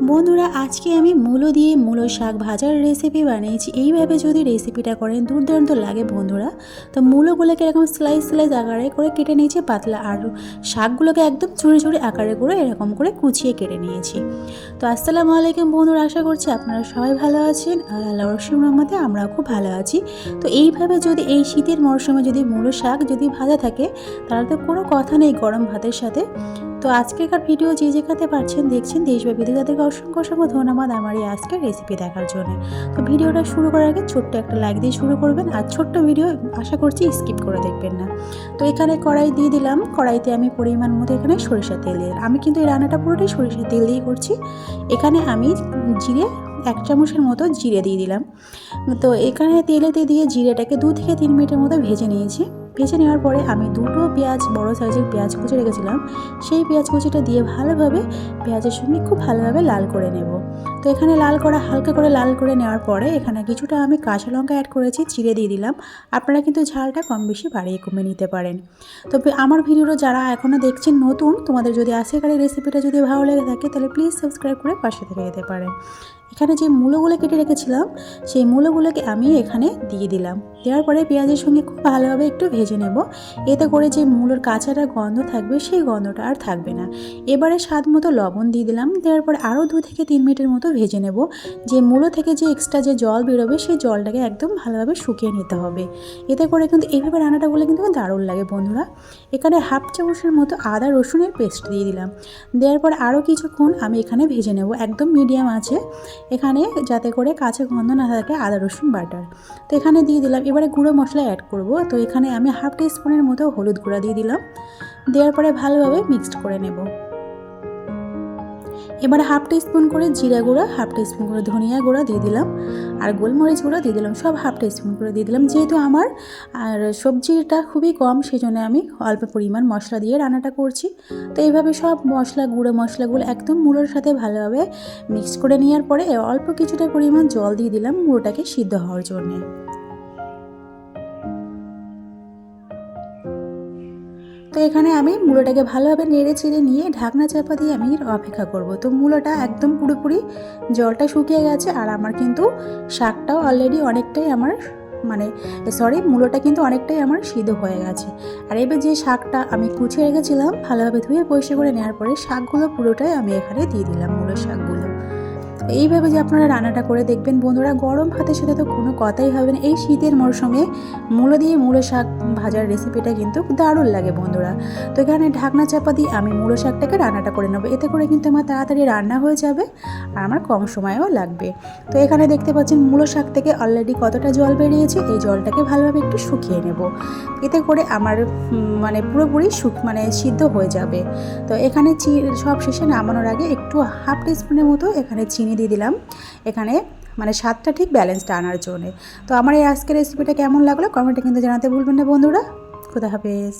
বন্ধুরা আজকে আমি মূলো দিয়ে মূলো শাক ভাজার রেসিপি বানিয়েছি। এইভাবে যদি রেসিপিটা করেন দুর্দান্ত লাগে বন্ধুরা। তো মূলোগুলোকে এরকম স্লাইস স্লাইস আকারে করে কেটে নিয়েছি পাতলা, আর শাকগুলোকে একদম ঝুড়ি ঝুড়ি আকারে করে এরকম করে কুচিয়ে কেটে নিয়েছি। তো আসসালামু আলাইকুম বন্ধুরা, আশা করছি আপনারা সবাই ভালো আছেন, আর আল্লাহর রহমতে রহমতে আমরাও খুব ভালো আছি। তো এইভাবে যদি এই শীতের মরশুমে যদি মূলো শাক যদি ভাজা থাকে তাহলে তো কোনো কথা নেই গরম ভাতের সাথে। তো আজকেকার ভিডিও যে যেখানে পাচ্ছেন দেখছেন, দেশ বা বিদেশে অসংখ্য অসংখ্য ধন্যবাদ আমার এই আজকের রেসিপি দেখার জন্য। তো ভিডিওটা শুরু করার আগে ছোট্ট একটা লাইক দিয়ে শুরু করবেন, আর ছোট্ট ভিডিও আশা করছি স্কিপ করে দেখবেন না। তো এখানে কড়াই দিয়ে দিলাম, কড়াইতে আমি পরিমাণ মতো এখানে সরিষার তেল দিলাম। আমি কিন্তু এই রান্নাটা পুরোটাই সরিষার তেল দিয়ে করছি। এখানে আমি জিরে 1 চামচের মতো জিরে দিয়ে দিলাম। তো এখানে তেলেতে দিয়ে জিরেটাকে 2 থেকে 3 মিনিটের মতো ভেজে নিয়েছি। ভেজে নেওয়ার পরে আমি দুটো পেঁয়াজ, বড় সাইজের পেঁয়াজ কুচি রেখেছিলাম, সেই পেঁয়াজ কুচিটা দিয়ে ভালোভাবে পেঁয়াজের সঙ্গে খুব ভালোভাবে লাল করে নেব। তো এখানে হালকা করে লাল করে নেওয়ার পরে এখানে কিছুটা আমি কাঁচা লঙ্কা অ্যাড করেছি, চিড়ে দিয়ে দিলাম। আপনারা কিন্তু ঝালটা কম বেশি বাড়িয়ে কমিয়ে নিতে পারেন। তবে আমার ভিডিওটা যারা এখনও দেখছেন নতুন, তোমাদের যদি আজকের এই রেসিপিটা যদি ভালো লেগে থাকে তাহলে প্লিজ সাবস্ক্রাইব করে পাশে থেকে যেতে পারেন। এখানে যে মূলোগুলো কেটে রেখেছিলাম সেই মূলোগুলোকে আমি এখানে দিয়ে দিলাম। দেওয়ার পরে পেঁয়াজের সঙ্গে খুব ভালোভাবে একটু ভেজে নেব। এতে করে যে মূলোর কাঁচাটা গন্ধ থাকবে সেই গন্ধটা আর থাকবে না। এবারে স্বাদ মতো লবণ দিয়ে দিলাম। দেওয়ার পরে আরও 2 থেকে 3 মিনিটের মতো ভেজে নেব। যে মূলো থেকে যে এক্সট্রা যে জল বেরোবে সেই জলটাকে একদম ভালোভাবে শুকিয়ে নিতে হবে। এতে করে কিন্তু এইভাবে রান্নাটা করলে কিন্তু দারুণ লাগে বন্ধুরা। এখানে 1/2 চামচের মতো আদা রসুনের পেস্ট দিয়ে দিলাম। দেওয়ার পরে আরও কিছুক্ষণ আমি এখানে ভেজে নেব একদম মিডিয়াম আছে, এখানে যাতে করে কাঁচা গন্ধ না থাকে আদা রসুন বাটার। তো এখানে দিয়ে দিলাম। এবারে গুঁড়ো মশলা অ্যাড করব। তো এখানে আমি 1/2 টিস্পুনের মতো হলুদ গুঁড়া দিয়ে দিলাম। দেওয়ার পরে ভালোভাবে মিক্সড করে নেব। এবারে 1/2 টিস্পুন করে জিরা গুঁড়া, 1/2 টিস্পুন করে ধনিয়া গুঁড়া দিয়ে দিলাম, আর গোলমরিচ গুঁড়া দিয়ে দিলাম। সব 1/2 টিস্পুন করে দিয়ে দিলাম। যেহেতু আমার আর সবজিটা খুবই কম, সেই জন্য আমি অল্প পরিমাণ মশলা দিয়ে রান্নাটা করছি। তো এইভাবে সব গুঁড়ো মশলাগুলো একদম মূলোর সাথে ভালোভাবে মিক্স করে নেওয়ার পরে অল্প কিছুটা পরিমাণ জল দিয়ে দিলাম মূলোটাকে সিদ্ধ হওয়ার জন্যে। তো এখানে আমি মূলোটাকে ভালোভাবে নেড়ে চেড়ে নিয়ে ঢাকনা চাপা দিয়ে আমি অপেক্ষা করব। তো মূলোটা একদম পুরোপুরি জলটা শুকিয়ে গেছে, আর আমার কিন্তু শাকটাও অলরেডি অনেকটাই মূলোটা কিন্তু অনেকটাই আমার সিদ্ধ হয়ে গেছে। আর এবার যে শাকটা আমি কুচিয়ে রেখেছিলাম ভালোভাবে ধুয়ে পরিষ্কার করে নেওয়ার পরে শাকগুলো পুরোটাই আমি এখানে দিয়ে দিলাম, মূলো শাকগুলো। এইভাবে যে আপনারা রান্নাটা করে দেখবেন বন্ধুরা, গরম ভাতের সাথে তো কোনো কথাই হবে না। এই শীতের মরশুমে মূলো দিয়ে মূলো শাক ভাজার রেসিপিটা কিন্তু দারুণ লাগে বন্ধুরা। তো এখানে ঢাকনা চাপা দিয়ে আমি মূলো শাকটাকে রান্নাটা করে নেবো। এতে করে কিন্তু আমার তাড়াতাড়ি রান্না হয়ে যাবে, আর আমার কম সময়ও লাগবে। তো এখানে দেখতে পাচ্ছেন মূলো শাক থেকে অলরেডি কতটা জল বেরিয়েছে। এই জলটাকে ভালোভাবে একটু শুকিয়ে নেব। এতে করে আমার পুরোপুরি সিদ্ধ হয়ে যাবে। তো এখানে সব শেষে নামানোর আগে একটু 1/2 টিস্পুনের মতো এখানে চিনি দিয়ে দিলাম, এখানে স্বাদটা ঠিক ব্যালেন্সটা আনার জন্য। তো আমার এই আজকের রেসিপিটা কেমন লাগলো কমেন্টে কিন্তু জানাতে ভুলবেন না বন্ধুরা। খোদা হাফেজ।